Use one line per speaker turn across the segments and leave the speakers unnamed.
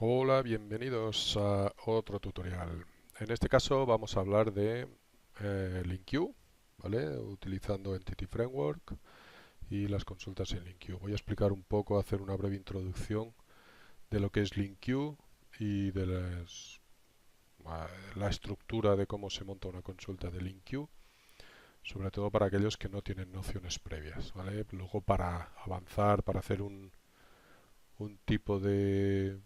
Hola, bienvenidos a otro tutorial. En este caso vamos a hablar de LINQ, ¿vale? Utilizando Entity Framework y las consultas en LINQ. Voy a explicar un poco, hacer una breve introducción de lo que es LINQ y de la estructura de cómo se monta una consulta de LINQ, sobre todo para aquellos que no tienen nociones previas, ¿vale? Luego para avanzar, para hacer un tipo de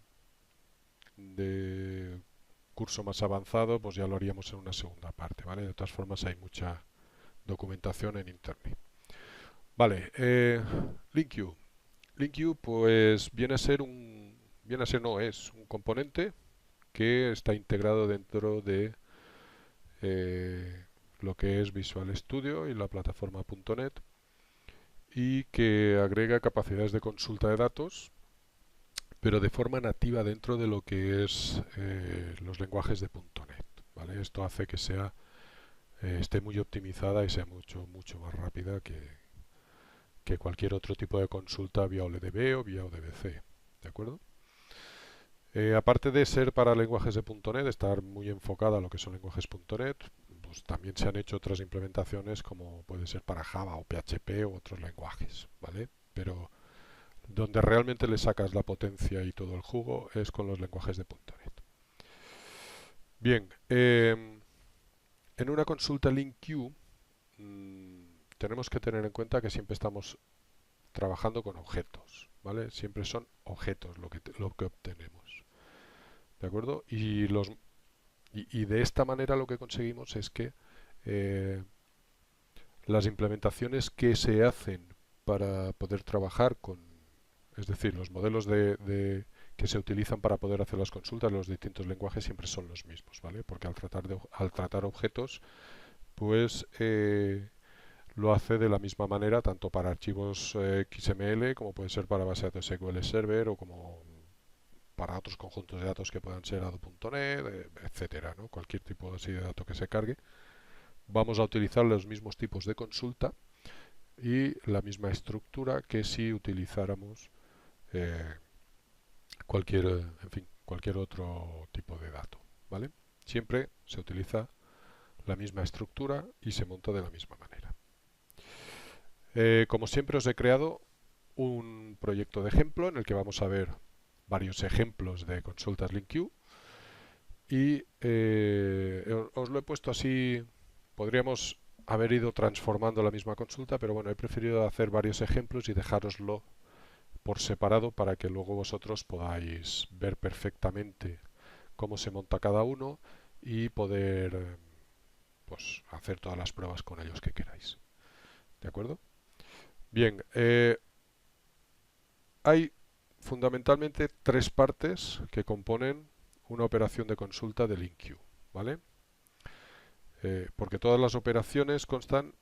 curso más avanzado, pues ya lo haríamos en una segunda parte, ¿vale? De todas formas hay mucha documentación en internet. Vale, LINQ. LINQ pues no, es un componente que está integrado dentro de lo que es Visual Studio y la plataforma .NET y que agrega capacidades de consulta de datos pero de forma nativa dentro de lo que es los lenguajes de .NET, ¿vale? Esto hace que esté muy optimizada y sea mucho más rápida que cualquier otro tipo de consulta vía OLDB o vía ODBC, ¿de acuerdo? Aparte de ser para lenguajes de .NET, estar muy enfocada a lo que son lenguajes .NET, pues también se han hecho otras implementaciones como puede ser para Java o PHP u otros lenguajes, ¿vale? Pero donde realmente le sacas la potencia y todo el jugo es con los lenguajes de .NET. Bien, en una consulta LINQ tenemos que tener en cuenta que siempre estamos trabajando con objetos, ¿vale? Siempre son objetos lo que obtenemos, ¿de acuerdo? Y de esta manera lo que conseguimos es que eh, las implementaciones que se hacen para poder trabajar con, es decir, los modelos que se utilizan para poder hacer las consultas en los distintos lenguajes siempre son los mismos, ¿vale? Porque al tratar objetos, pues lo hace de la misma manera tanto para archivos XML como puede ser para base de datos SQL Server o como para otros conjuntos de datos que puedan ser ADO.NET, etcétera, ¿no? Cualquier tipo así de dato que se cargue. Vamos a utilizar los mismos tipos de consulta y la misma estructura que si utilizáramos eh, cualquier otro tipo de dato, ¿vale? Siempre se utiliza la misma estructura y se monta de la misma manera. Como siempre os he creado un proyecto de ejemplo en el que vamos a ver varios ejemplos de consultas LINQ y os lo he puesto así, podríamos haber ido transformando la misma consulta, pero bueno, he preferido hacer varios ejemplos y dejároslo por separado para que luego vosotros podáis ver perfectamente cómo se monta cada uno y poder pues, hacer todas las pruebas con ellos que queráis. ¿De acuerdo? Bien, hay fundamentalmente tres partes que componen una operación de consulta de LINQ, ¿vale? Porque todas las operaciones constan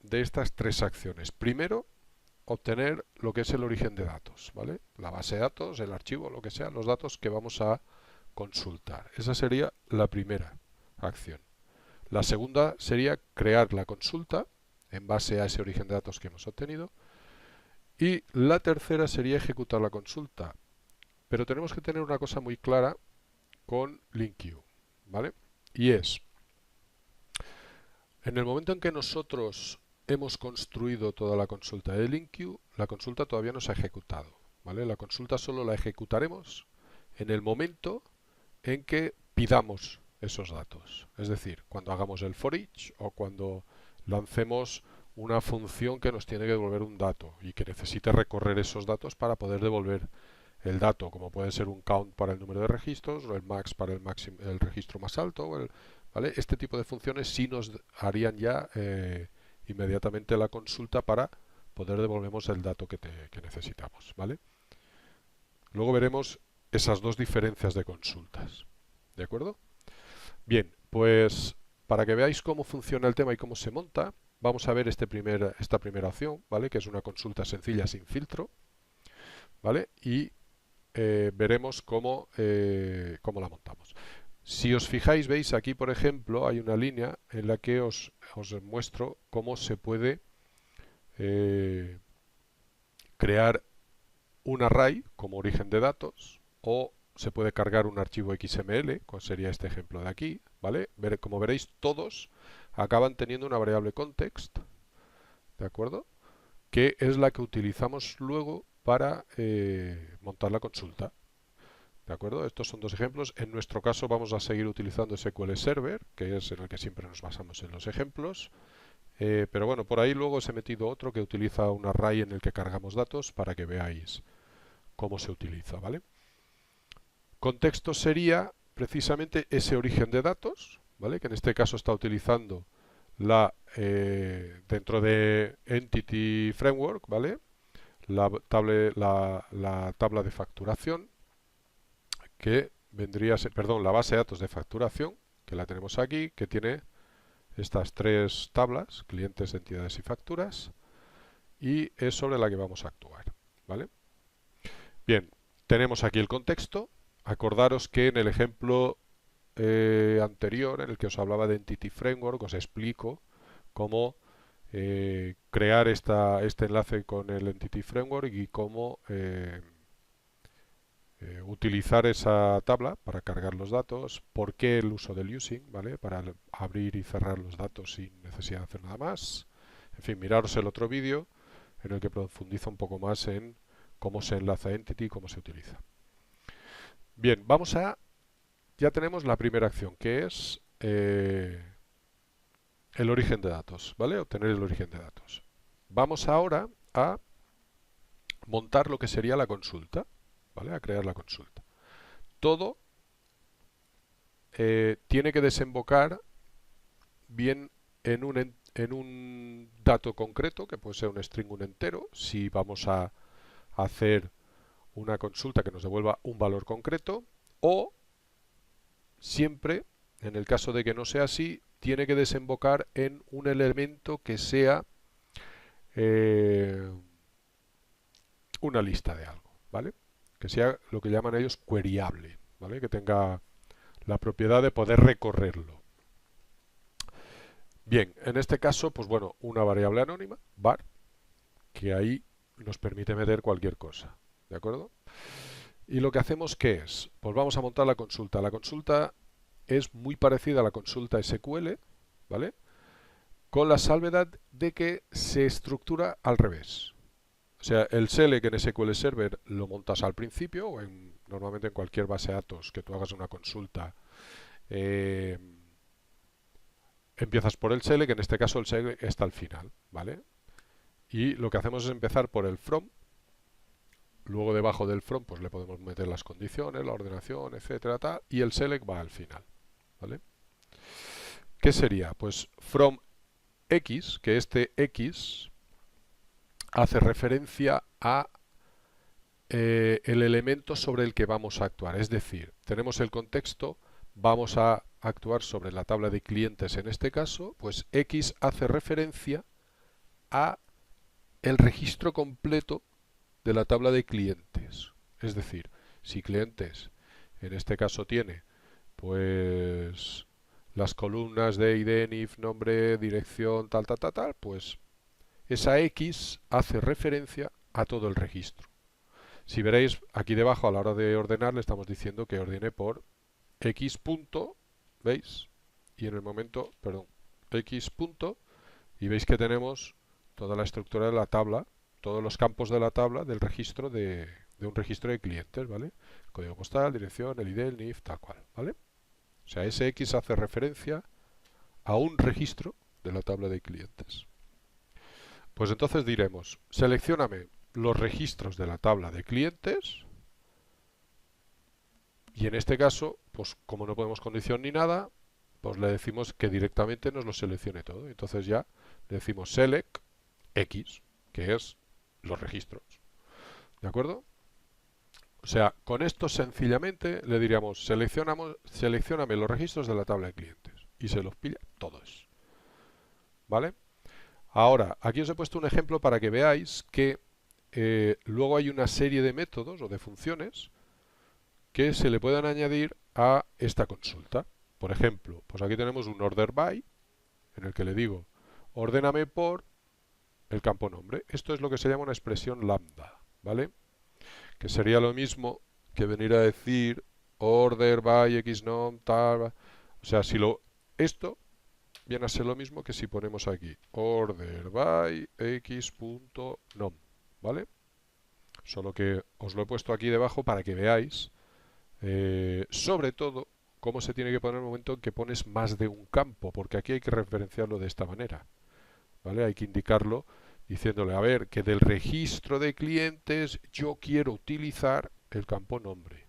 de estas tres acciones. Primero, obtener lo que es el origen de datos, ¿vale? La base de datos, el archivo, lo que sea, los datos que vamos a consultar. Esa sería la primera acción. La segunda sería crear la consulta en base a ese origen de datos que hemos obtenido. Y la tercera sería ejecutar la consulta. Pero tenemos que tener una cosa muy clara con LINQ, ¿vale? Y es, en el momento en que nosotros hemos construido toda la consulta de LINQ, la consulta todavía no se ha ejecutado, ¿vale? La consulta solo la ejecutaremos en el momento en que pidamos esos datos. Es decir, cuando hagamos el for each o cuando lancemos una función que nos tiene que devolver un dato y que necesite recorrer esos datos para poder devolver el dato, como puede ser un count para el número de registros o el max para el registro más alto. ¿Vale? Este tipo de funciones sí nos harían ya inmediatamente la consulta para poder devolvemos el dato que necesitamos. ¿Vale? Luego veremos esas dos diferencias de consultas. ¿De acuerdo? Bien, pues para que veáis cómo funciona el tema y cómo se monta, vamos a ver esta primera opción, ¿vale? Que es una consulta sencilla sin filtro, ¿vale? Y veremos cómo la montamos. Si os fijáis, veis aquí, por ejemplo, hay una línea en la que os muestro cómo se puede crear un array como origen de datos o se puede cargar un archivo XML, como sería este ejemplo de aquí, ¿vale? Como veréis, todos acaban teniendo una variable context, ¿de acuerdo? Que es la que utilizamos luego para montar la consulta. ¿De acuerdo? Estos son dos ejemplos. En nuestro caso vamos a seguir utilizando SQL Server, que es en el que siempre nos basamos en los ejemplos. Pero bueno, por ahí luego os he metido otro que utiliza un array en el que cargamos datos para que veáis cómo se utiliza, ¿vale? Contexto sería precisamente ese origen de datos, ¿vale? Que en este caso está utilizando dentro de Entity Framework, ¿vale? La tabla de facturación, que vendría a ser, perdón, la base de datos de facturación, que la tenemos aquí, que tiene estas tres tablas, clientes, entidades y facturas, y es sobre la que vamos a actuar, ¿vale? Bien, tenemos aquí el contexto. Acordaros que en el ejemplo anterior, en el que os hablaba de Entity Framework, os explico cómo crear este enlace con el Entity Framework y cómo utilizar esa tabla para cargar los datos, por qué el uso del using, ¿vale? Para abrir y cerrar los datos sin necesidad de hacer nada más. En fin, miraros el otro vídeo en el que profundiza un poco más en cómo se enlaza Entity y cómo se utiliza. Bien, ya tenemos la primera acción, que es el origen de datos, ¿vale? Obtener el origen de datos. Vamos ahora a montar lo que sería la consulta, ¿vale? A crear la consulta. Todo tiene que desembocar bien en un dato concreto, que puede ser un string, un entero, si vamos a hacer una consulta que nos devuelva un valor concreto, o siempre, en el caso de que no sea así, tiene que desembocar en un elemento que sea una lista de algo, ¿vale? Que sea lo que llaman ellos queryable, ¿vale? Que tenga la propiedad de poder recorrerlo. Bien, en este caso, pues bueno, una variable anónima, var, que ahí nos permite meter cualquier cosa, ¿de acuerdo? Y lo que hacemos, ¿qué es? Pues vamos a montar la consulta. La consulta es muy parecida a la consulta SQL, ¿vale? Con la salvedad de que se estructura al revés. O sea, el select en SQL Server lo montas al principio, o normalmente en cualquier base de datos que tú hagas una consulta, empiezas por el select, en este caso el select está al final, ¿vale? Y lo que hacemos es empezar por el from, luego debajo del from pues le podemos meter las condiciones, la ordenación, etcétera, tal, y el select va al final, ¿vale? ¿Qué sería? Pues from x, que este x hace referencia a el elemento sobre el que vamos a actuar. Es decir, tenemos el contexto, vamos a actuar sobre la tabla de clientes en este caso, pues X hace referencia a el registro completo de la tabla de clientes. Es decir, si clientes en este caso tiene pues las columnas de ID, NIF, nombre, dirección, tal, tal, tal, tal, pues esa X hace referencia a todo el registro. Si veréis aquí debajo a la hora de ordenar le estamos diciendo que ordene por X punto, ¿veis? Y en el momento, perdón, X punto, y veis que tenemos toda la estructura de la tabla, todos los campos de la tabla del registro de un registro de clientes, ¿vale? Código postal, dirección, el ID, el NIF, tal cual, ¿vale? O sea, ese X hace referencia a un registro de la tabla de clientes. Pues entonces diremos, seleccióname los registros de la tabla de clientes y en este caso, pues como no podemos condición ni nada, pues le decimos que directamente nos lo seleccione todo. Entonces ya le decimos select X, que es los registros. ¿De acuerdo? O sea, con esto sencillamente le diríamos seleccióname los registros de la tabla de clientes y se los pilla todos. ¿Vale? Ahora, aquí os he puesto un ejemplo para que veáis que luego hay una serie de métodos o de funciones que se le pueden añadir a esta consulta. Por ejemplo, pues aquí tenemos un order by, en el que le digo, ordéname por el campo nombre. Esto es lo que se llama una expresión lambda, ¿vale? Que sería lo mismo que venir a decir order by xnom tal. O sea, si lo esto viene a ser lo mismo que si ponemos aquí order by x.nom, ¿vale? Solo que os lo he puesto aquí debajo para que veáis, sobre todo, cómo se tiene que poner en el momento en que pones más de un campo, porque aquí hay que referenciarlo de esta manera, ¿vale? Hay que indicarlo diciéndole, a ver, que del registro de clientes yo quiero utilizar el campo nombre.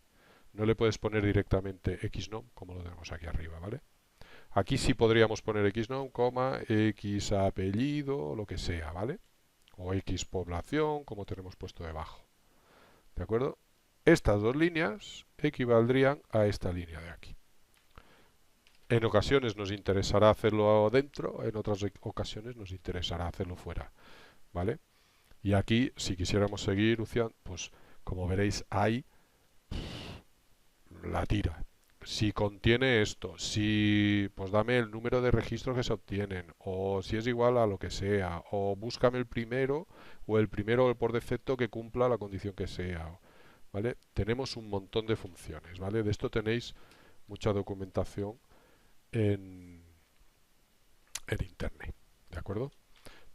No le puedes poner directamente xnom como lo tenemos aquí arriba, ¿vale? Aquí sí podríamos poner xnom, x apellido, lo que sea, ¿vale? O x población, como tenemos puesto debajo. ¿De acuerdo? Estas dos líneas equivaldrían a esta línea de aquí. En ocasiones nos interesará hacerlo dentro, en otras ocasiones nos interesará hacerlo fuera, ¿vale? Y aquí, si quisiéramos seguir, pues como veréis, hay la tira. Si contiene esto, si pues dame el número de registros que se obtienen, o si es igual a lo que sea, o búscame el primero o el por defecto que cumpla la condición que sea, ¿vale? Tenemos un montón de funciones, ¿vale? De esto tenéis mucha documentación en, en internet, ¿de acuerdo?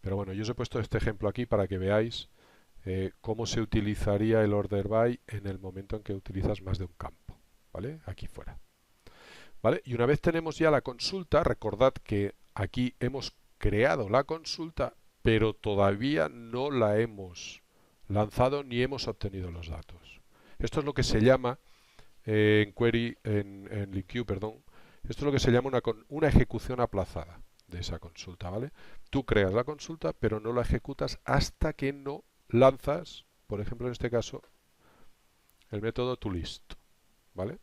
Pero bueno, yo os he puesto este ejemplo aquí para que veáis cómo se utilizaría el order by en el momento en que utilizas más de un campo, ¿vale? Aquí fuera. ¿Vale? Y una vez tenemos ya la consulta, recordad que aquí hemos creado la consulta, pero todavía no la hemos lanzado ni hemos obtenido los datos. Esto es lo que se llama en query, en LinQ, perdón, esto es lo que se llama una ejecución aplazada de esa consulta, ¿vale? Tú creas la consulta, pero no la ejecutas hasta que no lanzas, por ejemplo, en este caso, el método toList, ¿vale?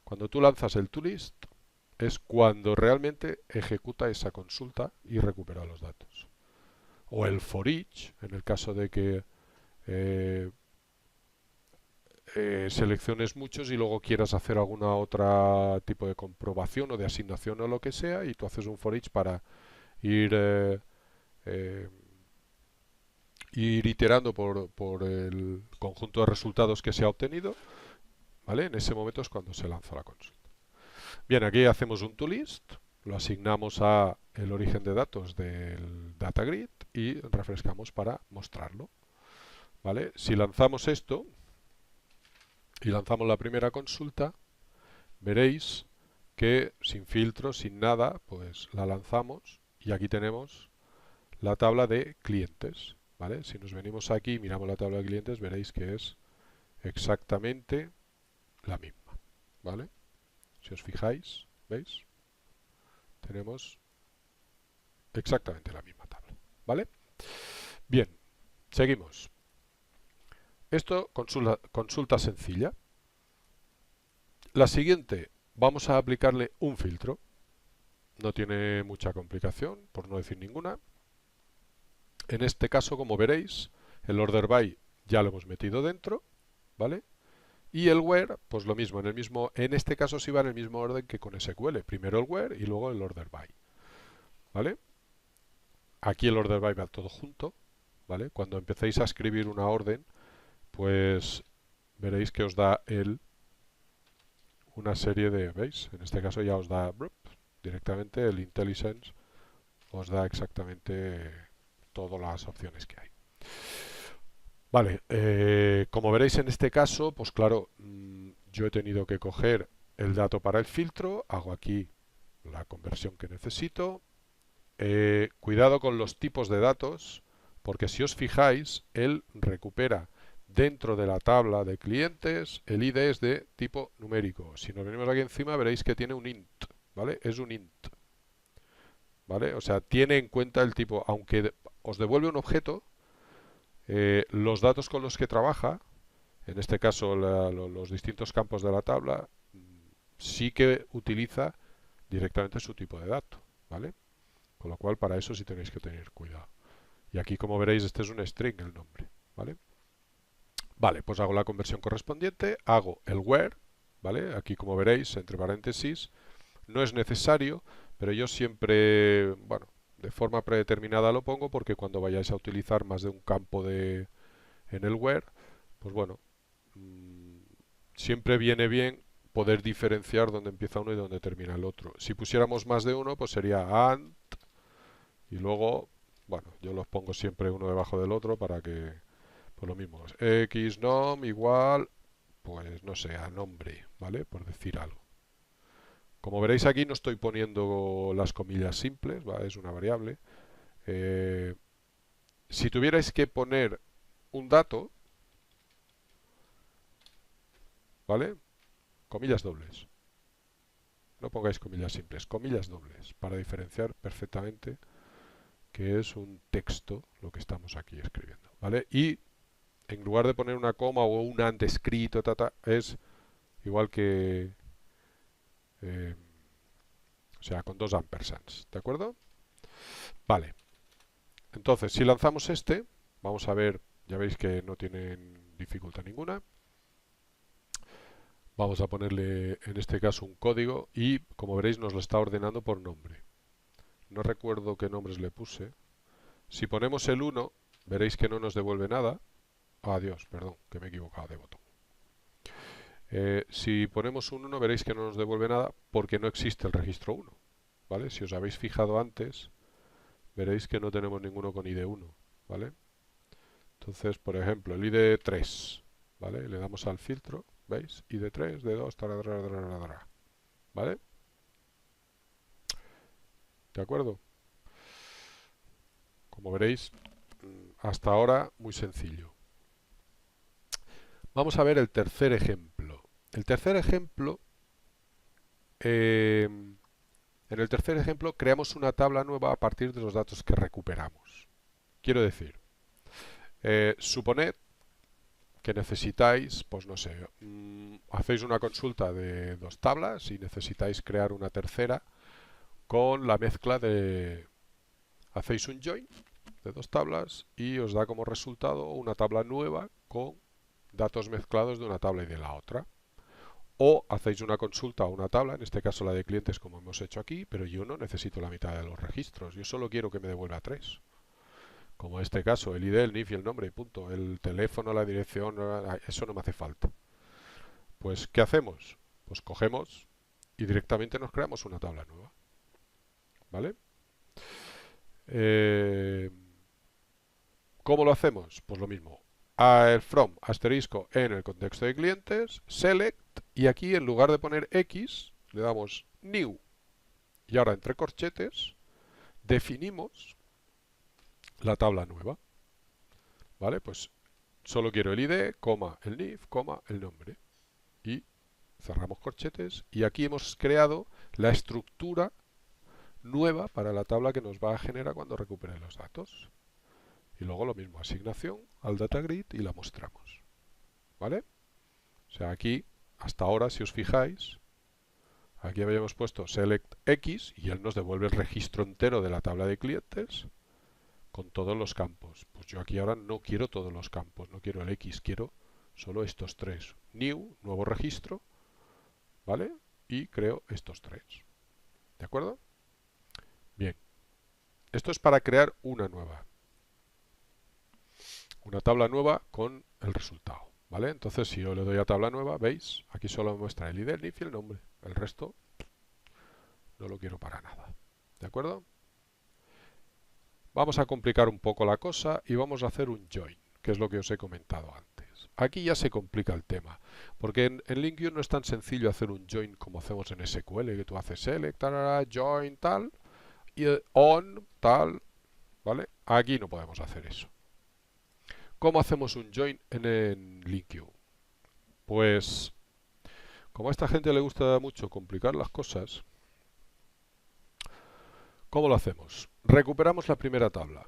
Cuando tú lanzas el toList es cuando realmente ejecuta esa consulta y recupera los datos. O el for each, en el caso de que eh, selecciones muchos y luego quieras hacer alguna otra tipo de comprobación o de asignación o lo que sea, y tú haces un for each para ir, eh, ir iterando por el conjunto de resultados que se ha obtenido, ¿vale? En ese momento es cuando se lanza la consulta. Bien, aquí hacemos un toList, lo asignamos a el origen de datos del DataGrid y refrescamos para mostrarlo, ¿vale? Si lanzamos esto y lanzamos la primera consulta, veréis que sin filtros, sin nada, pues la lanzamos y aquí tenemos la tabla de clientes, ¿vale? Si nos venimos aquí y miramos la tabla de clientes, veréis que es exactamente la misma, ¿vale? Si os fijáis, ¿veis? Tenemos exactamente la misma tabla, ¿vale? Bien, seguimos. Esto, consulta sencilla. La siguiente, vamos a aplicarle un filtro. No tiene mucha complicación, por no decir ninguna. En este caso, como veréis, el order by ya lo hemos metido dentro, ¿vale? Y el where, pues lo mismo, en este caso sí va en el mismo orden que con SQL. Primero el where y luego el order by, ¿vale? Aquí el order by va todo junto, ¿vale? Cuando empecéis a escribir una orden, pues veréis que os da una serie de, ¿veis? En este caso ya os da directamente el IntelliSense, os da exactamente todas las opciones que hay. Vale, como veréis en este caso, pues claro, yo he tenido que coger el dato para el filtro, hago aquí la conversión que necesito. Cuidado con los tipos de datos, porque si os fijáis, él recupera dentro de la tabla de clientes, el ID es de tipo numérico. Si nos venimos aquí encima, veréis que tiene un int, ¿vale? Es un int, ¿vale? O sea, tiene en cuenta el tipo, aunque os devuelve un objeto, los datos con los que trabaja, en este caso los distintos campos de la tabla, sí que utiliza directamente su tipo de dato, ¿vale? Con lo cual, para eso sí tenéis que tener cuidado. Y aquí, como veréis, este es un string el nombre, ¿vale? Vale, pues hago la conversión correspondiente, hago el where, ¿vale? Aquí, como veréis, entre paréntesis, no es necesario, pero yo siempre, bueno, de forma predeterminada lo pongo porque cuando vayáis a utilizar más de un campo en el where, pues bueno, siempre viene bien poder diferenciar dónde empieza uno y dónde termina el otro. Si pusiéramos más de uno, pues sería AND y luego, bueno, yo los pongo siempre uno debajo del otro para que, pues lo mismo, xnom igual, pues no sé, a nombre, ¿vale? Por decir algo. Como veréis aquí no estoy poniendo las comillas simples, ¿vale? Es una variable. Eh, si tuvierais que poner un dato, ¿vale? Comillas dobles. No pongáis comillas simples, comillas dobles, para diferenciar perfectamente que es un texto lo que estamos aquí escribiendo, ¿vale? Y en lugar de poner una coma o un and escrito, es igual que, eh, o sea, con dos ampersands, ¿de acuerdo? Vale, entonces si lanzamos este, vamos a ver, ya veis que no tienen dificultad ninguna. Vamos a ponerle en este caso un código y como veréis nos lo está ordenando por nombre. No recuerdo qué nombres le puse. Si ponemos el 1, veréis que no nos devuelve nada. Adiós, perdón, que me he equivocado de botón. Si ponemos un 1 veréis que no nos devuelve nada porque no existe el registro 1. ¿Vale? Si os habéis fijado antes, veréis que no tenemos ninguno con ID 1. ¿Vale? Entonces, por ejemplo, el ID 3. ¿Vale? Le damos al filtro. ¿Veis? ID 3, D2, ¿vale? ¿De acuerdo? Como veréis, hasta ahora muy sencillo. Vamos a ver el tercer ejemplo. El tercer ejemplo, en el tercer ejemplo creamos una tabla nueva a partir de los datos que recuperamos. Quiero decir, suponed que necesitáis, pues no sé, hacéis una consulta de dos tablas y necesitáis crear una tercera con la mezcla de... Hacéis un join de dos tablas y os da como resultado una tabla nueva con datos mezclados de una tabla y de la otra. O hacéis una consulta a una tabla, en este caso la de clientes como hemos hecho aquí, pero yo no necesito la mitad de los registros, yo solo quiero que me devuelva 3. Como en este caso, el ID, el NIF y el nombre y punto. El teléfono, la dirección, eso no me hace falta. Pues, ¿qué hacemos? Pues cogemos y directamente nos creamos una tabla nueva. ¿Vale? ¿Cómo lo hacemos? Pues lo mismo. From asterisco en el contexto de clientes, select y aquí en lugar de poner X le damos new y ahora entre corchetes definimos la tabla nueva. ¿Vale? Pues solo quiero el ID, coma, el NIF, coma, el nombre. Y cerramos corchetes y aquí hemos creado la estructura nueva para la tabla que nos va a generar cuando recupere los datos. Y luego lo mismo, asignación al data grid y la mostramos. ¿Vale? O sea, aquí, hasta ahora, si os fijáis, aquí habíamos puesto select X y él nos devuelve el registro entero de la tabla de clientes con todos los campos. Pues yo aquí ahora no quiero todos los campos, no quiero el X, quiero solo estos tres. New, nuevo registro, ¿vale? Y creo estos tres. ¿De acuerdo? Bien. Esto es para crear una nueva. Una tabla nueva con el resultado. ¿Vale? Entonces, si yo le doy a tabla nueva, ¿veis? Aquí solo me muestra el ID, el NIF y el nombre. El resto no lo quiero para nada. ¿De acuerdo? Vamos a complicar un poco la cosa y vamos a hacer un join, que es lo que os he comentado antes. Aquí ya se complica el tema, porque en LINQ no es tan sencillo hacer un join como hacemos en SQL, que tú haces select, tarara, join, tal, y on, tal, ¿vale? Aquí no podemos hacer eso. ¿Cómo hacemos un join en LINQ? Pues, como a esta gente le gusta mucho complicar las cosas, ¿cómo lo hacemos? Recuperamos la primera tabla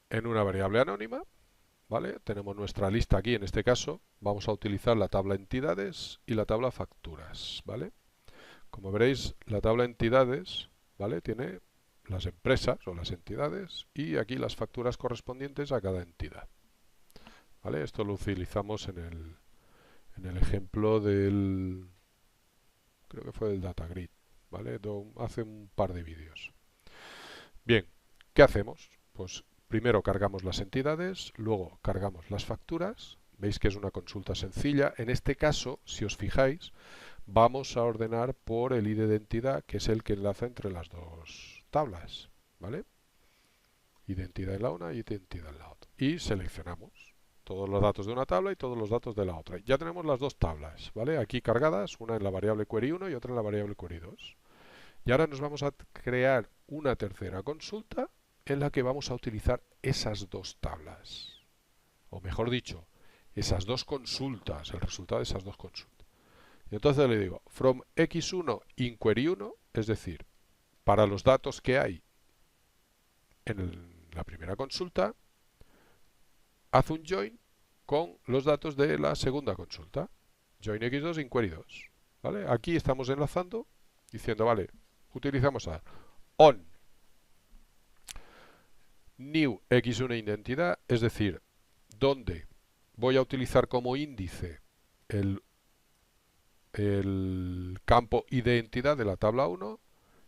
en una variable anónima, ¿vale? Tenemos nuestra lista aquí, en este caso vamos a utilizar la tabla entidades y la tabla facturas, ¿vale? Como veréis, la tabla entidades, ¿vale? Tiene las empresas o las entidades y aquí las facturas correspondientes a cada entidad, ¿vale? Esto lo utilizamos en el ejemplo del, creo que fue del data grid, ¿vale? Hace un par de vídeos. Bien, ¿qué hacemos? Pues primero cargamos las entidades, luego cargamos las facturas, Veis que es una consulta sencilla. En este caso, si os fijáis, vamos a ordenar por el ID de entidad, que es el que enlaza entre las dos tablas, ¿vale? Identidad en la una y identidad en la otra. Y seleccionamos todos los datos de una tabla y todos los datos de la otra. Ya tenemos las dos tablas, ¿vale? Aquí cargadas, una en la variable query 1 y otra en la variable query 2. Y ahora nos vamos a crear una tercera consulta en la que vamos a utilizar esas dos tablas. O mejor dicho, esas dos consultas, el resultado de esas dos consultas. Y entonces le digo, from x1 in query 1, es decir, para los datos que hay en la primera consulta, haz un join con los datos de la segunda consulta. Join x2 in query 2. ¿Vale? Aquí estamos enlazando diciendo, vale, utilizamos a on new x1 identidad, es decir, donde voy a utilizar como índice el campo identidad de la tabla 1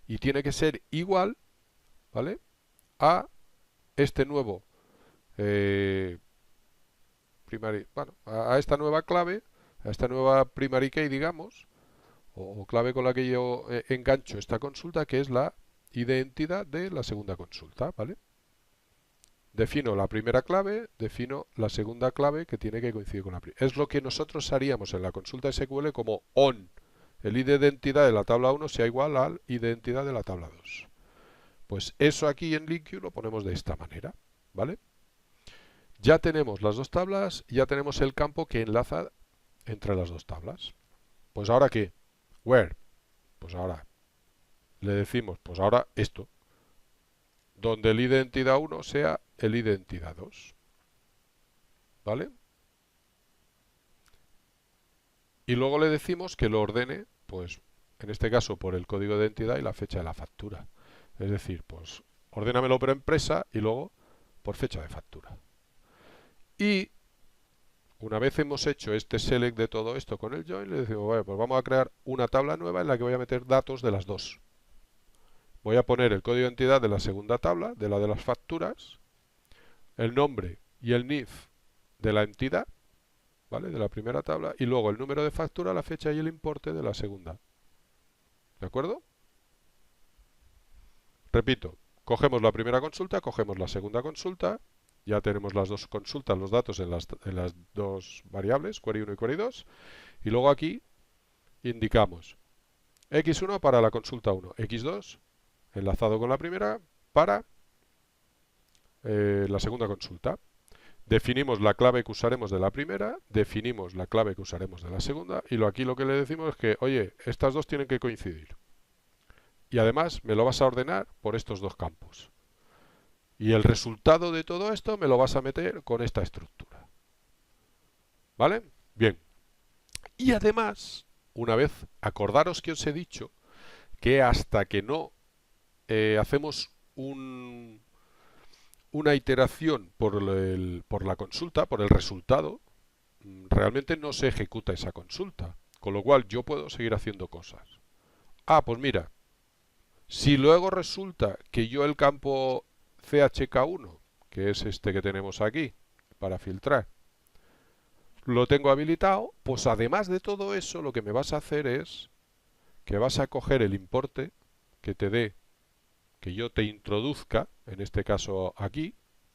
y tiene que ser igual, ¿vale?, a este nuevo a esta nueva clave, a esta nueva primary key, digamos, o clave con la que yo engancho esta consulta, que es la identidad de la segunda consulta, ¿vale? Defino la primera clave, defino la segunda clave que tiene que coincidir con la primera. Es lo que nosotros haríamos en la consulta SQL como on. El ID de identidad de la tabla 1 sea igual al ID de identidad de la tabla 2. Pues eso aquí en LINQ lo ponemos de esta manera, ¿vale? Ya tenemos las dos tablas, ya tenemos el campo que enlaza entre las dos tablas. Pues ahora ¿qué? Where. Pues ahora le decimos, pues ahora esto, donde el ID de entidad 1 sea el ID de entidad 2. ¿Vale? Y luego le decimos que lo ordene, pues en este caso por el código de identidad y la fecha de la factura. Es decir, pues ordénamelo por empresa y luego por fecha de factura. Y una vez hemos hecho este select de todo esto con el join, le decimos, vale, pues vamos a crear una tabla nueva en la que voy a meter datos de las dos. Voy a poner el código de identidad de la segunda tabla, de la de las facturas, el nombre y el NIF de la entidad, ¿vale?, de la primera tabla, y luego el número de factura, la fecha y el importe de la segunda. ¿De acuerdo? Repito, cogemos la primera consulta, cogemos la segunda consulta, ya tenemos las dos consultas, los datos en las dos variables, query 1 y query 2, y luego aquí indicamos x1 para la consulta 1, x2 enlazado con la primera para la segunda consulta. Definimos la clave que usaremos de la primera, definimos la clave que usaremos de la segunda, y aquí lo que le decimos es que, oye, estas dos tienen que coincidir. Y además me lo vas a ordenar por estos dos campos. Y el resultado de todo esto me lo vas a meter con esta estructura. ¿Vale? Bien. Y además, una vez, acordaros que os he dicho que hasta que no hacemos una iteración por la consulta, por el resultado, realmente no se ejecuta esa consulta. Con lo cual yo puedo seguir haciendo cosas. Ah, pues mira, si luego resulta que yo el campo CHK1, que es este que tenemos aquí, para filtrar, lo tengo habilitado, pues además de todo eso, lo que me vas a hacer es que vas a coger el importe que te dé, que yo te introduzca, en este caso aquí,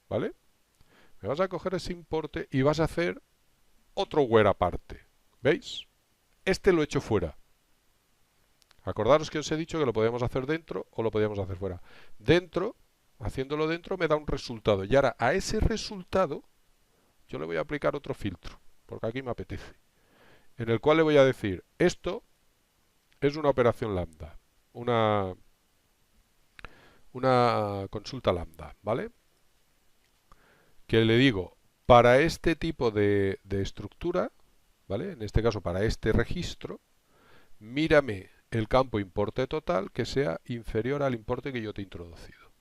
¿vale? Me vas a coger ese importe y vas a hacer otro where aparte. ¿Veis? Este lo he hecho fuera. Acordaros que os he dicho que lo podíamos hacer dentro o lo podíamos hacer fuera. Dentro, haciéndolo dentro, me da un resultado. Y ahora a ese resultado yo le voy a aplicar otro filtro, porque aquí me apetece, en el cual le voy a decir, esto es una operación lambda, una consulta lambda, ¿vale? Que le digo, para este tipo de estructura, ¿vale?, en este caso para este registro, mírame el campo importe total que sea inferior al importe que yo te he introducido.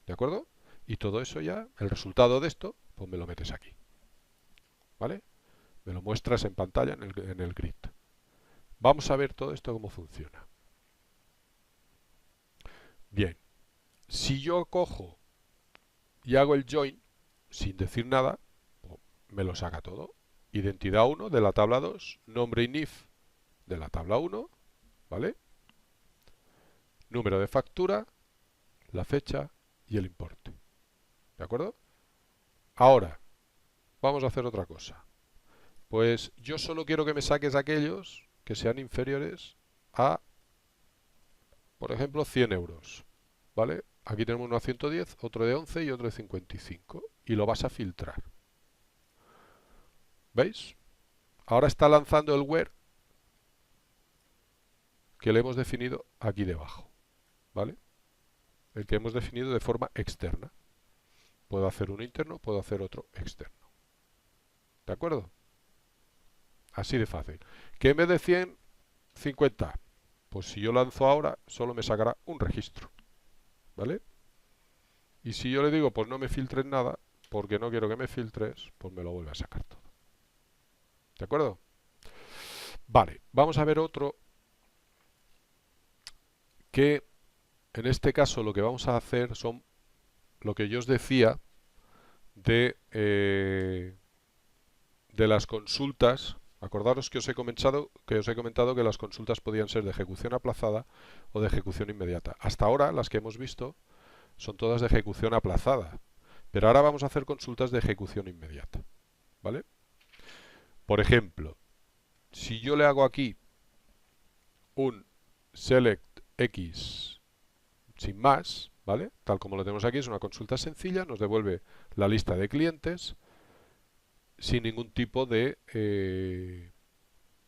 ¿De acuerdo? Y todo eso ya, el resultado de esto, pues me lo metes aquí. ¿Vale? Me lo muestras en pantalla en el grid. Vamos a ver todo esto cómo funciona. Bien, si yo cojo y hago el join sin decir nada, me lo saca todo. Identidad 1 de la tabla 2, nombre INIF de la tabla 1, ¿vale? Número de factura, la fecha y el importe. ¿De acuerdo? Ahora, vamos a hacer otra cosa. Pues yo solo quiero que me saques aquellos que sean inferiores a, por ejemplo, 100 euros. ¿Vale? Aquí tenemos uno a 110, otro de 11 y otro de 55. Y lo vas a filtrar. ¿Veis? Ahora está lanzando el where que le hemos definido aquí debajo. ¿Vale? El que hemos definido de forma externa. Puedo hacer uno interno, puedo hacer otro externo. ¿De acuerdo? Así de fácil. Que en vez de 100, 50. Pues si yo lanzo ahora, solo me sacará un registro. ¿Vale? Y si yo le digo, pues no me filtres nada, porque no quiero que me filtres, pues me lo vuelve a sacar todo. ¿De acuerdo? Vale, vamos a ver otro que en este caso lo que vamos a hacer son lo que yo os decía de las consultas. Acordaros que os he comentado que las consultas podían ser de ejecución aplazada o de ejecución inmediata. Hasta ahora las que hemos visto son todas de ejecución aplazada, pero ahora vamos a hacer consultas de ejecución inmediata. ¿Vale? Por ejemplo, si yo le hago aquí un select x sin más, ¿vale? Tal como lo tenemos aquí, es una consulta sencilla, nos devuelve la lista de clientes sin ningún tipo de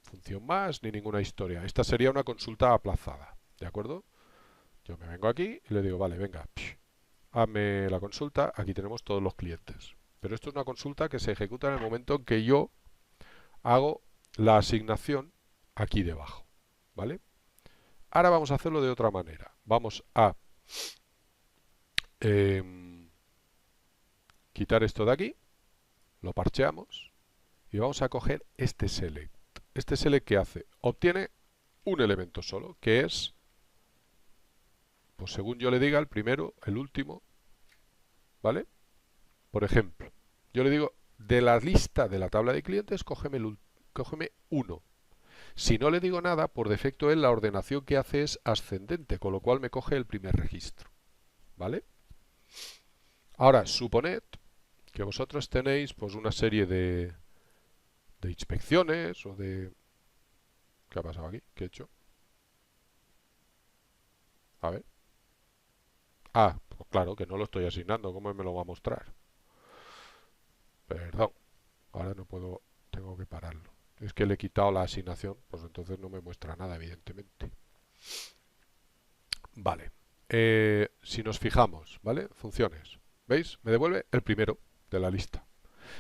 función más ni ninguna historia. Esta sería una consulta aplazada, ¿de acuerdo? Yo me vengo aquí y le digo, vale, venga, hazme la consulta, aquí tenemos todos los clientes. Pero esto es una consulta que se ejecuta en el momento en que yo hago la asignación aquí debajo, ¿vale? Ahora vamos a hacerlo de otra manera. Vamos a quitar esto de aquí, lo parcheamos y vamos a coger este select. Este select, ¿qué hace? Obtiene un elemento solo, que es, pues según yo le diga, el primero, el último, ¿vale? Por ejemplo, yo le digo, de la lista de la tabla de clientes, cógeme uno. Si no le digo nada, por defecto él la ordenación que hace es ascendente, con lo cual me coge el primer registro, ¿vale? Ahora, suponed que vosotros tenéis pues una serie de inspecciones o de... ¿Qué ha pasado aquí? ¿Qué he hecho? A ver. Ah, pues claro, que no lo estoy asignando. ¿Cómo me lo va a mostrar? Perdón. Ahora no puedo... Tengo que pararlo. Es que le he quitado la asignación, pues entonces no me muestra nada, evidentemente. Vale. Si nos fijamos, ¿vale? Funciones. ¿Veis? Me devuelve el primero de la lista.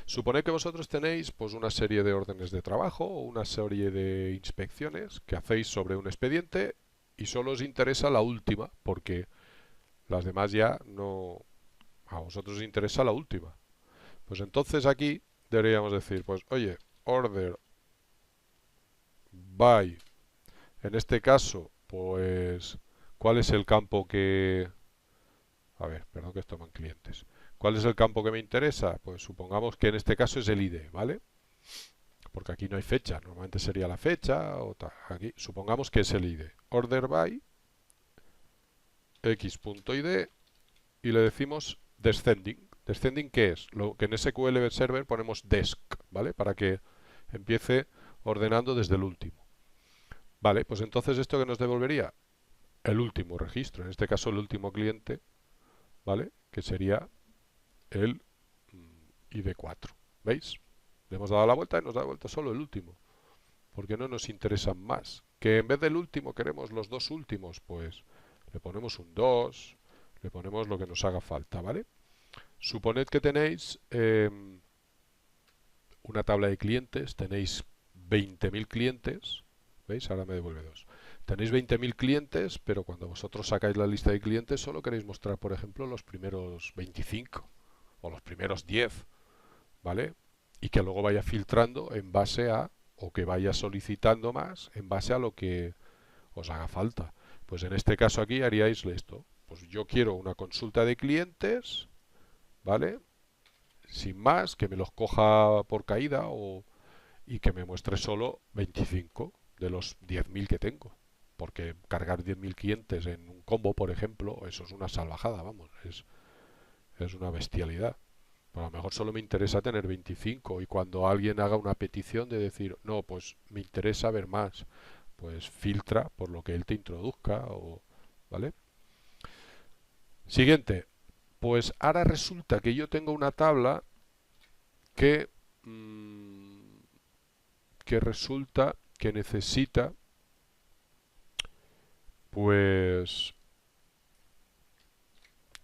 Suponed que vosotros tenéis pues una serie de órdenes de trabajo o una serie de inspecciones que hacéis sobre un expediente y solo os interesa la última, porque las demás ya no... A vosotros os interesa la última. Pues entonces aquí deberíamos decir, pues oye, order by, en este caso, pues, ¿cuál es el campo que... A ver, perdón que toman clientes. ¿Cuál es el campo que me interesa? Pues supongamos que en este caso es el ID, ¿vale? Porque aquí no hay fecha, normalmente sería la fecha o tal. Aquí supongamos que es el ID. Order by x.id y le decimos descending. ¿Descending qué es? Lo que en SQL Server ponemos desc, ¿vale? Para que empiece ordenando desde el último. Vale, pues entonces esto que nos devolvería el último registro, en este caso el último cliente, ¿vale? Que sería el ID4. ¿Veis? Le hemos dado la vuelta y nos da la vuelta solo el último. Porque no nos interesan más. Que en vez del último queremos los dos últimos, pues le ponemos un 2, le ponemos lo que nos haga falta, ¿vale? Suponed que tenéis una tabla de clientes, tenéis 20.000 clientes, ¿veis? Ahora me devuelve 2. Tenéis 20.000 clientes, pero cuando vosotros sacáis la lista de clientes solo queréis mostrar, por ejemplo, los primeros 25 o los primeros 10, ¿vale? Y que luego vaya filtrando en base a, o que vaya solicitando más en base a lo que os haga falta. Pues en este caso aquí haríais esto. Pues yo quiero una consulta de clientes, ¿vale? sin más, que me los coja por caída y que me muestre solo 25 de los 10.000 que tengo. Porque cargar 10.000 clientes en un combo, por ejemplo, eso es una salvajada, vamos, es una bestialidad. Pero a lo mejor solo me interesa tener 25 y cuando alguien haga una petición de decir, no, pues me interesa ver más, pues filtra por lo que él te introduzca, ¿vale? Siguiente, pues ahora resulta que yo tengo una tabla que, que resulta que necesita, pues,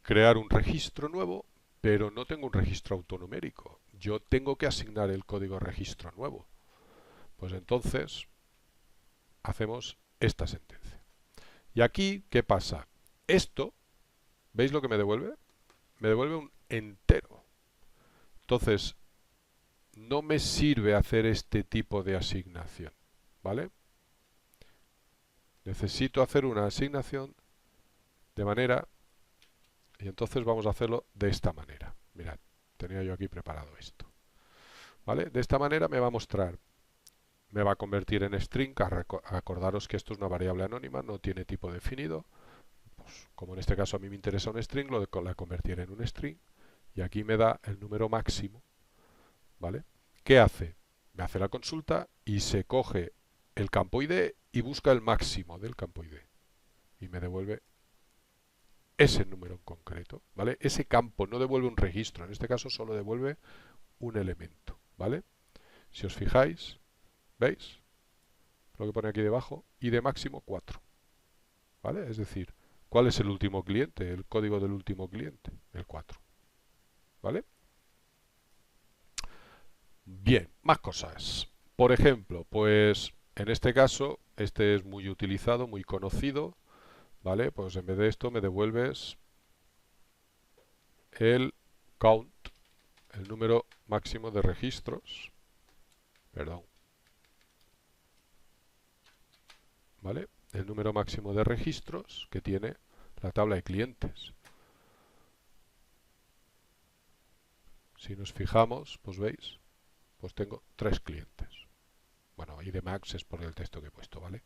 crear un registro nuevo, pero no tengo un registro autonumérico. Yo tengo que asignar el código registro nuevo. Pues entonces hacemos esta sentencia. Y aquí, ¿qué pasa? Esto, ¿veis lo que me devuelve? Me devuelve un entero. Entonces, no me sirve hacer este tipo de asignación, ¿vale? Necesito hacer una asignación de manera, y entonces vamos a hacerlo de esta manera. Mirad, tenía yo aquí preparado esto, ¿vale? De esta manera me va a mostrar, me va a convertir en string, acordaros que esto es una variable anónima, no tiene tipo definido, pues como en este caso a mí me interesa un string, la convertiré en un string, y aquí me da el número máximo, ¿vale? ¿Qué hace? Me hace la consulta y se coge el campo ID y busca el máximo del campo ID. Y me devuelve ese número en concreto, ¿vale? Ese campo no devuelve un registro, en este caso solo devuelve un elemento, ¿vale? Si os fijáis, ¿veis? Lo que pone aquí debajo, ID máximo 4, ¿vale? Es decir, ¿cuál es el último cliente? El código del último cliente, el 4, ¿vale? Bien, más cosas. Por ejemplo, pues en este caso, este es muy utilizado, muy conocido, ¿vale? Pues en vez de esto me devuelves el count, el número máximo de registros, perdón, ¿vale? El número máximo de registros que tiene la tabla de clientes. Si nos fijamos, pues veis, pues tengo 3 clientes. Bueno, ID max es por el texto que he puesto, ¿vale?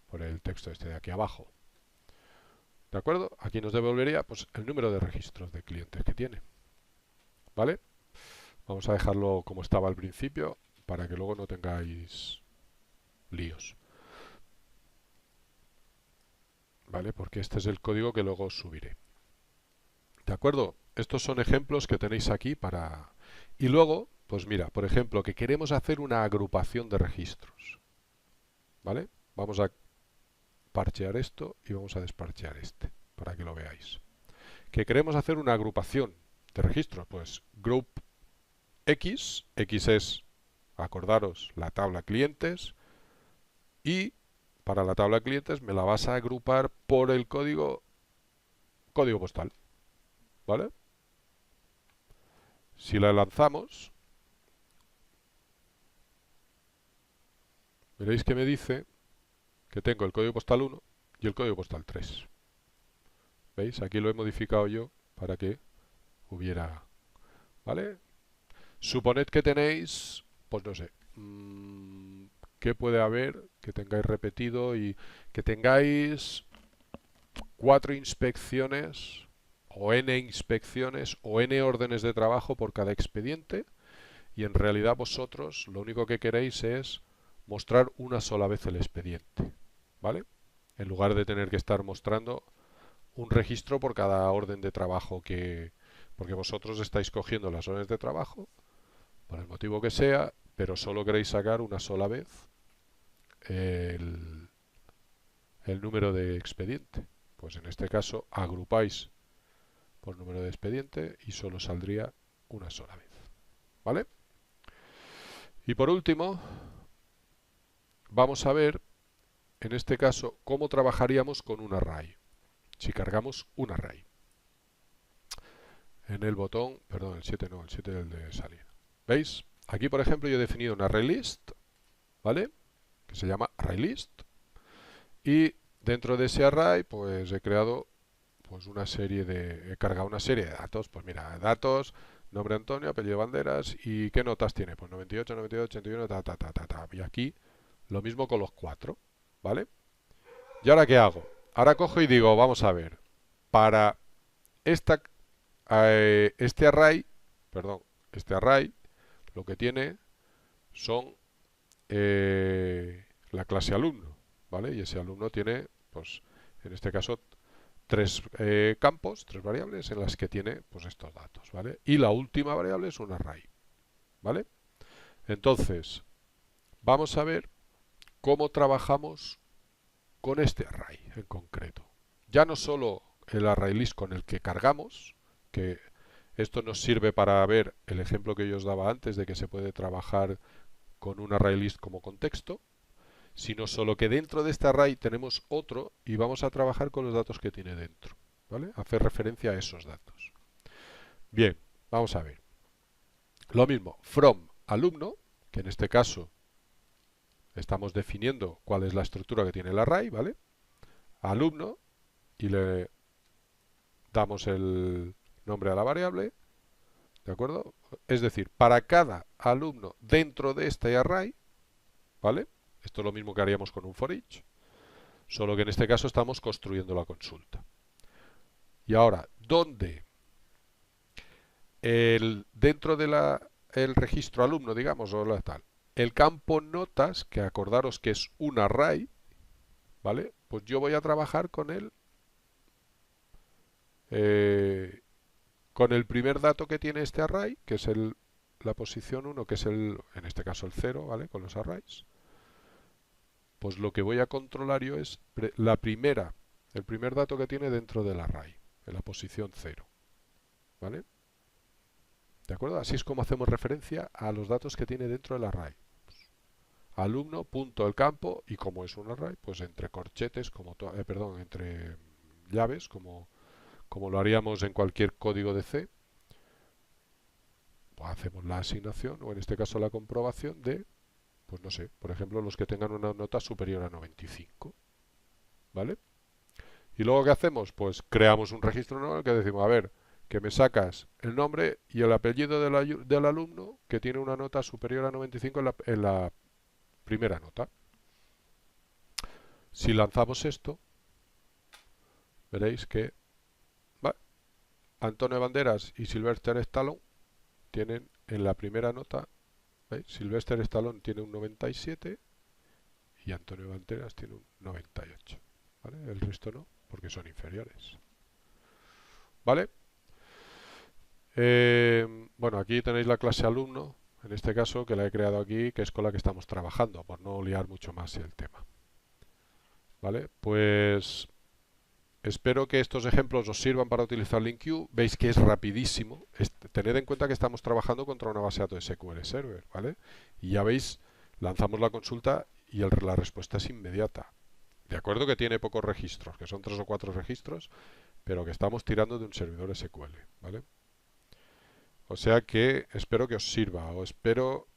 Por el texto este de aquí abajo. ¿De acuerdo? Aquí nos devolvería pues el número de registros de clientes que tiene. ¿Vale? Vamos a dejarlo como estaba al principio para que luego no tengáis líos. ¿Vale? Porque este es el código que luego os subiré. ¿De acuerdo? Estos son ejemplos que tenéis aquí para... Y luego, pues mira, por ejemplo, que queremos hacer una agrupación de registros. ¿Vale? Vamos a parchear esto y vamos a desparchear este, para que lo veáis. Que queremos hacer una agrupación de registros, pues group X, X es, acordaros, la tabla clientes, y para la tabla clientes me la vas a agrupar por el código postal, ¿vale? Si la lanzamos, veréis que me dice que tengo el código postal 1 y el código postal 3. ¿Veis? Aquí lo he modificado yo para que hubiera, ¿vale? Suponed que tenéis, pues no sé, ¿qué puede haber que tengáis repetido y que tengáis 4 inspecciones o n inspecciones o n órdenes de trabajo por cada expediente y en realidad vosotros lo único que queréis es mostrar una sola vez el expediente, ¿vale? En lugar de tener que estar mostrando un registro por cada orden de trabajo porque vosotros estáis cogiendo las órdenes de trabajo por el motivo que sea, pero solo queréis sacar una sola vez el, el número de expediente. Pues en este caso agrupáis por número de expediente y solo saldría una sola vez. ¿Vale? Y por último, vamos a ver, en este caso, cómo trabajaríamos con un array. Si cargamos un array. En el botón, perdón, el 7 no, el 7 es el de salir. ¿Veis? Aquí, por ejemplo, yo he definido un array list, ¿vale? Que se llama array list. Y dentro de ese array, pues he creado pues una serie de... he cargado una serie de datos. Pues mira, datos nombre Antonio, apellido Banderas, ¿y qué notas tiene? Pues 98, 92, 81, ta, ta, ta, ta, ta. Y aquí lo mismo con los 4, ¿vale? ¿Y ahora qué hago? Ahora cojo y digo, vamos a ver, para esta, este array, perdón, este array, lo que tiene son la clase alumno, ¿vale? Y ese alumno tiene, pues, en este caso, tres campos, tres variables en las que tiene, pues, estos datos, ¿vale? Y la última variable es un array, ¿vale? Entonces, vamos a ver cómo trabajamos con este array en concreto. Ya no solo el array list con el que cargamos, que esto nos sirve para ver el ejemplo que yo os daba antes de que se puede trabajar con un array list como contexto, sino solo que dentro de este array tenemos otro y vamos a trabajar con los datos que tiene dentro, ¿vale? Hacer referencia a esos datos. Bien, vamos a ver. Lo mismo, from alumno, que en este caso estamos definiendo cuál es la estructura que tiene el array, ¿vale? Alumno, y le damos el nombre a la variable, ¿de acuerdo? Es decir, para cada alumno dentro de este array, ¿vale? Esto es lo mismo que haríamos con un for each, solo que en este caso estamos construyendo la consulta. Y ahora, ¿dónde? Dentro de el registro alumno, digamos, o la tal, el campo notas, que acordaros que es un array, ¿vale? Pues yo voy a trabajar con el primer dato que tiene este array, que es la posición 1, que es en este caso el 0, ¿vale? Con los arrays. Pues lo que voy a controlar yo es el primer dato que tiene dentro del array, en la posición 0, ¿vale? ¿De acuerdo? Así es como hacemos referencia a los datos que tiene dentro del array. Alumno, punto el campo, y como es un array, pues entre corchetes, perdón, entre llaves, como lo haríamos en cualquier código de C, pues hacemos la asignación, o en este caso la comprobación de, pues no sé, por ejemplo, los que tengan una nota superior a 95, ¿vale? Y luego, ¿qué hacemos? Pues creamos un registro nuevo que decimos, a ver, que me sacas el nombre y el apellido del alumno que tiene una nota superior a 95 en la primera nota. Si lanzamos esto, veréis que Antonio Banderas y Sylvester Stallone tienen en la primera nota, ¿veis? Sylvester Stallone tiene un 97 y Antonio Banderas tiene un 98, ¿vale? El resto no, porque son inferiores, ¿vale? Bueno, aquí tenéis la clase alumno, en este caso, que la he creado aquí, que es con la que estamos trabajando, por no liar mucho más el tema, ¿vale? Pues espero que estos ejemplos os sirvan para utilizar LinkQ. Veis que es rapidísimo. Tened en cuenta que estamos trabajando contra una base de datos SQL Server, ¿vale? Y ya veis, lanzamos la consulta y la respuesta es inmediata. De acuerdo que tiene pocos registros, que son 3 o 4 registros, pero que estamos tirando de un servidor SQL, ¿vale? O sea que espero que os sirva, o espero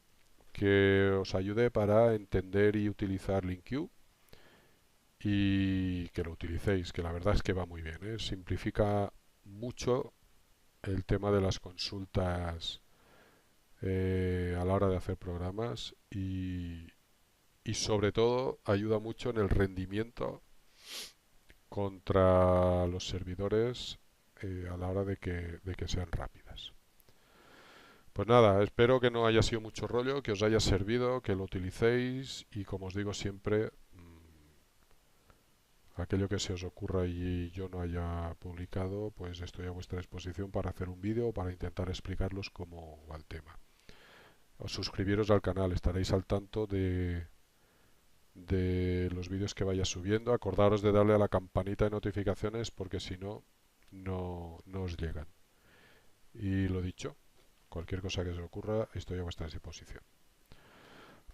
que os ayude para entender y utilizar LinkQ y que lo utilicéis, que la verdad es que va muy bien, ¿eh? Simplifica mucho el tema de las consultas a la hora de hacer programas y sobre todo ayuda mucho en el rendimiento contra los servidores a la hora de que sean rápidas. Pues nada, espero que no haya sido mucho rollo, que os haya servido, que lo utilicéis y como os digo siempre, aquello que se os ocurra y yo no haya publicado, pues estoy a vuestra disposición para hacer un vídeo o para intentar explicarlos cómo va el tema. Os suscribiros al canal, estaréis al tanto de los vídeos que vaya subiendo. Acordaros de darle a la campanita de notificaciones porque si no, no os llegan. Y lo dicho, cualquier cosa que se os ocurra, estoy a vuestra disposición.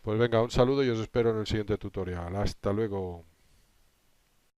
Pues venga, un saludo y os espero en el siguiente tutorial. Hasta luego.